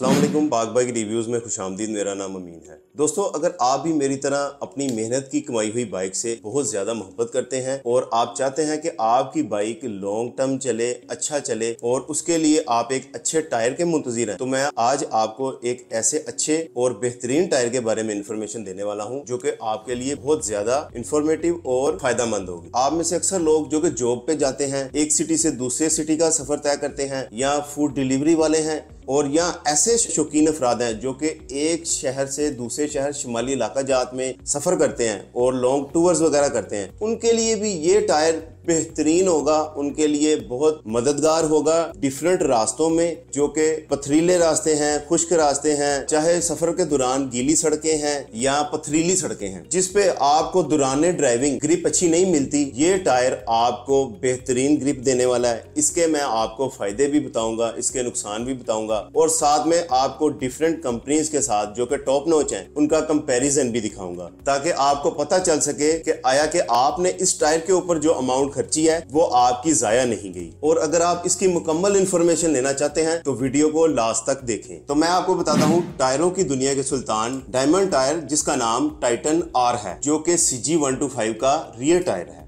अस्सलाम वालेकुम। बाग bike reviews में खुशामदीद। मेरा नाम अमीन है। दोस्तों, अगर आप भी मेरी तरह अपनी मेहनत की कमाई हुई बाइक से बहुत ज़्यादा मोहब्बत करते हैं और आप चाहते हैं कि आपकी बाइक लॉन्ग टर्म चले, अच्छा चले और उसके लिए आप एक अच्छे टायर के मुंतज़िर हैं, तो मैं आज आपको एक ऐसे अच्छे और बेहतरीन टायर के बारे में इंफॉर्मेशन देने वाला हूँ जो कि आपके लिए बहुत ज़्यादा इंफॉर्मेटिव और फायदेमंद होगी। आप में से अक्सर लोग जो कि जॉब पे जाते हैं, एक सिटी से दूसरे सिटी का सफ़र तय करते हैं, या फूड डिलीवरी वाले हैं, और या ऐसे शौकीन अफराद हैं जो कि एक शहर से दूसरे शहर शिमाली इलाका जात में सफर करते हैं और लॉन्ग टूर्स वगैरह करते हैं, उनके लिए भी ये टायर बेहतरीन होगा। उनके लिए बहुत मददगार होगा डिफरेंट रास्तों में, जो कि पथरीले रास्ते हैं, खुश्क रास्ते हैं, चाहे सफर के दौरान गीली सड़कें हैं या पथरीली सड़कें हैं जिसपे आपको दौरान ड्राइविंग ग्रिप अच्छी नहीं मिलती। ये टायर आपको बेहतरीन ग्रिप देने वाला है। इसके मैं आपको फायदे भी बताऊंगा, इसके नुकसान भी बताऊंगा, और साथ में आपको डिफरेंट कंपनीज के साथ जो कि टॉप नॉच हैं उनका कंपैरिजन भी दिखाऊंगा, ताकि आपको पता चल सके कि आया कि आपने इस टायर के ऊपर जो अमाउंट खर्ची है वो आपकी जाया नहीं गई। और अगर आप इसकी मुकम्मल इंफॉर्मेशन लेना चाहते हैं तो वीडियो को लास्ट तक देखें। तो मैं आपको बताता हूँ टायरों की दुनिया के सुल्तान डायमंड टायर, जिसका नाम टाइटन आर है, जो कि CG125 का रियर टायर है।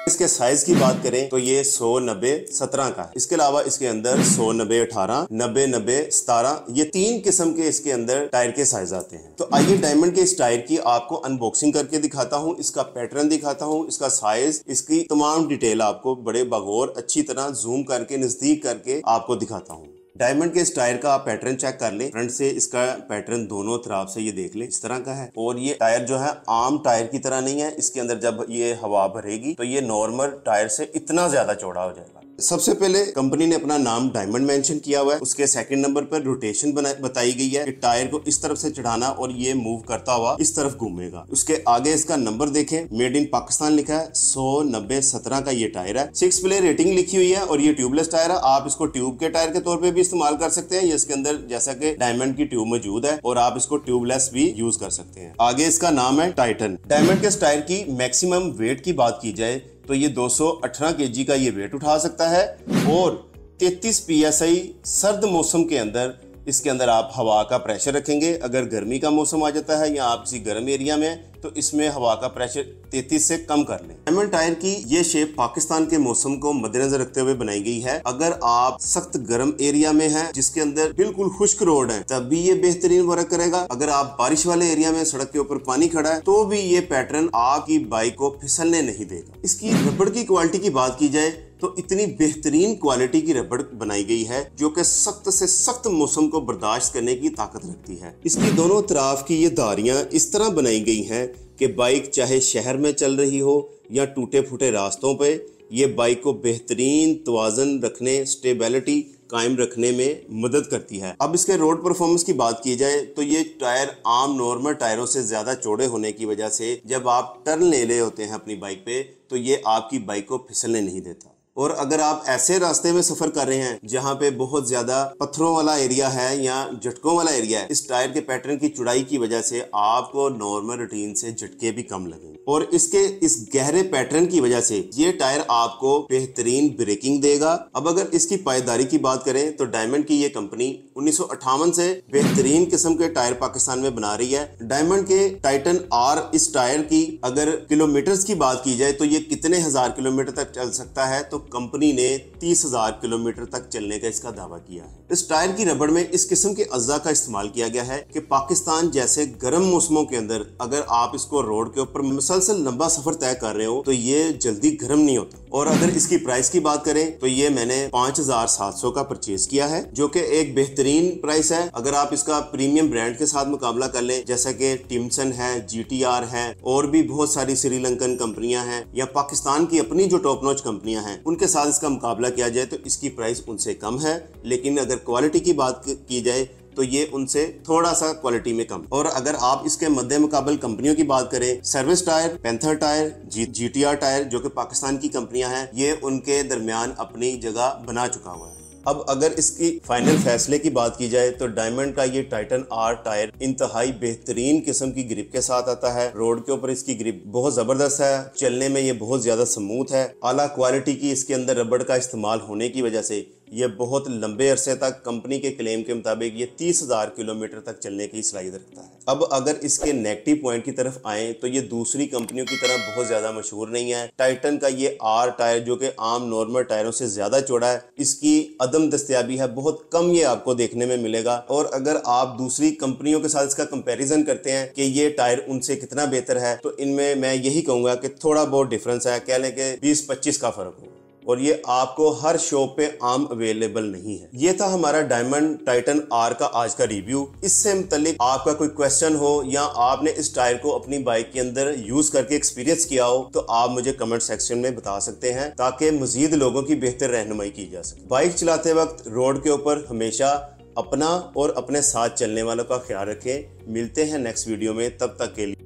इसके साइज की बात करें तो ये 100-90-17 का है। इसके अलावा इसके अंदर 100-90-18, 90-90-17, ये 3 किस्म के इसके अंदर टायर के साइज आते हैं। तो आइए डायमंड के इस टायर की आपको अनबॉक्सिंग करके दिखाता हूँ, इसका पैटर्न दिखाता हूँ, इसका साइज, इसकी तमाम डिटेल आपको बड़े बगौर अच्छी तरह जूम करके नजदीक करके आपको दिखाता हूँ। डायमंड के इस टायर का आप पैटर्न चेक कर लें। फ्रंट से इसका पैटर्न दोनों तरफ से ये देख लें, इस तरह का है। और ये टायर जो है आम टायर की तरह नहीं है। इसके अंदर जब ये हवा भरेगी तो ये नॉर्मल टायर से इतना ज्यादा चौड़ा हो जाएगा। सबसे पहले कंपनी ने अपना नाम डायमंड मेंशन किया हुआ है। उसके सेकंड नंबर पर रोटेशन बताई गई है कि टायर को इस तरफ से चढ़ाना और ये मूव करता हुआ इस तरफ घूमेगा। उसके आगे इसका नंबर देखें, मेड इन पाकिस्तान लिखा है। 100-90-17 का ये टायर है। 6 प्ले रेटिंग लिखी हुई है और ये ट्यूबलेस टायर है। आप इसको ट्यूब के टायर के तौर पर भी इस्तेमाल कर सकते हैं। ये इसके अंदर जैसा कि डायमंड की ट्यूब मौजूद है और आप इसको ट्यूबलेस भी यूज कर सकते हैं। आगे इसका नाम है टाइटन। डायमंड के इस टायर की मैक्सिमम वेट की बात की जाए तो ये 218 kg का ये वेट उठा सकता है और 33 PSI सर्द मौसम के अंदर इसके अंदर आप हवा का प्रेशर रखेंगे। अगर गर्मी का मौसम आ जाता है या आप किसी गर्म एरिया में तो इसमें हवा का प्रेशर 33 से कम कर लें। डायमंड टायर की ये शेप पाकिस्तान के मौसम को मद्देनजर रखते हुए बनाई गई है। अगर आप सख्त गर्म एरिया में हैं जिसके अंदर बिल्कुल खुश्क रोड है तब भी ये बेहतरीन वर्क करेगा। अगर आप बारिश वाले एरिया में सड़क के ऊपर पानी खड़ा है तो भी ये पैटर्न आपकी बाइक को फिसलने नहीं देगा। इसकी रबड़ की क्वालिटी की बात की जाए तो इतनी बेहतरीन क्वालिटी की रबड़ बनाई गई है जो कि सख्त से सख्त मौसम को बर्दाश्त करने की ताकत रखती है। इसकी दोनों तरफ की ये धारियां इस तरह बनाई गई हैं कि बाइक चाहे शहर में चल रही हो या टूटे फूटे रास्तों पे, ये बाइक को बेहतरीन तवाज़न रखने, स्टेबिलिटी कायम रखने में मदद करती है। अब इसके रोड परफॉर्मेंस की बात की जाए तो ये टायर आम नॉर्मल टायरों से ज्यादा चौड़े होने की वजह से जब आप टर्न ले रहे होते हैं अपनी बाइक पे तो ये आपकी बाइक को फिसलने नहीं देता। और अगर आप ऐसे रास्ते में सफर कर रहे हैं जहां पे बहुत ज्यादा पत्थरों वाला एरिया है या झटकों वाला एरिया है, इस टायर के पैटर्न की चौड़ाई की वजह से आपको नॉर्मल रूटीन से झटके भी कम लगेंगे। और इसके इस गहरे पैटर्न की वजह से ये टायर आपको बेहतरीन ब्रेकिंग देगा। अब अगर इसकी पायदारी की बात करें तो डायमंड की ये कंपनी 1958 से बेहतरीन किस्म के टायर पाकिस्तान में बना रही है। डायमंड के टाइटन आर इस टायर की अगर किलोमीटर्स की बात की जाए तो ये कितने हजार किलोमीटर तक चल सकता है, तो कंपनी ने 30,000 किलोमीटर तक चलने का इसका दावा किया है। इस टायर की रबड़ में इस किस्म के अज्जा का इस्तेमाल किया गया है कि पाकिस्तान जैसे गर्म मौसमों के अंदर अगर आप इसको रोड के ऊपर मुसलसल लंबा सफर तय कर रहे हो तो ये जल्दी गर्म नहीं होता। और अगर इसकी प्राइस की बात करें तो ये मैंने 5,700 का परचेज किया है, जो कि एक बेहतरीन प्राइस है। अगर आप इसका प्रीमियम ब्रांड के साथ मुकाबला कर लें जैसा कि टिम्सन है, GTR है और भी बहुत सारी श्रीलंकन कंपनियां हैं या पाकिस्तान की अपनी जो टॉप नॉच कंपनियां हैं उनके साथ इसका मुकाबला किया जाए तो इसकी प्राइस उनसे कम है। लेकिन अगर क्वालिटी की बात की जाए तो ये उनसे थोड़ा सा क्वालिटी में कम। और अगर आप इसके मद्दे मुकाबल कंपनियों की बात करें, service tyre, panther tyre, GTR tyre जो कि पाकिस्तान की कंपनियां हैं, ये उनके दरमियान अपनी जगह बना चुका हुआ है। अब अगर इसकी फाइनल फैसले की बात की जाए तो डायमंड का ये टाइटन आर टायर इंतहाई बेहतरीन किस्म की ग्रिप के साथ आता है। रोड के ऊपर इसकी ग्रिप बहुत जबरदस्त है, चलने में ये बहुत ज्यादा स्मूथ है। आला क्वालिटी की इसके अंदर रबड़ का इस्तेमाल होने की वजह से ये बहुत लंबे अरसे तक कंपनी के क्लेम के मुताबिक ये 30,000 किलोमीटर तक चलने की सलाहियत रखता है। अब अगर इसके नेगेटिव पॉइंट की तरफ आए तो ये दूसरी कंपनियों की तरह बहुत ज्यादा मशहूर नहीं है। टाइटन का ये आर टायर जो कि आम नॉर्मल टायरों से ज्यादा चौड़ा है, इसकी अदम दस्तयाबी है, बहुत कम ये आपको देखने में मिलेगा। और अगर आप दूसरी कंपनियों के साथ इसका कंपैरिजन करते हैं कि ये टायर उनसे कितना बेहतर है, तो इनमें मैं यही कहूंगा कि थोड़ा बहुत डिफरेंस है, कह लें कि 20-25 का फर्क हो, और ये आपको हर शॉप पे आम अवेलेबल नहीं है। ये था हमारा डायमंड टाइटन आर का आज का रिव्यू। इससे मुतालिक आपका कोई क्वेश्चन हो या आपने इस टायर को अपनी बाइक के अंदर यूज करके एक्सपीरियंस किया हो, तो आप मुझे कमेंट सेक्शन में बता सकते हैं ताकि मजीद लोगों की बेहतर रहनुमाई की जा सके। बाइक चलाते वक्त रोड के ऊपर हमेशा अपना और अपने साथ चलने वालों का ख्याल रखें। मिलते हैं नेक्स्ट वीडियो में, तब तक के लिए।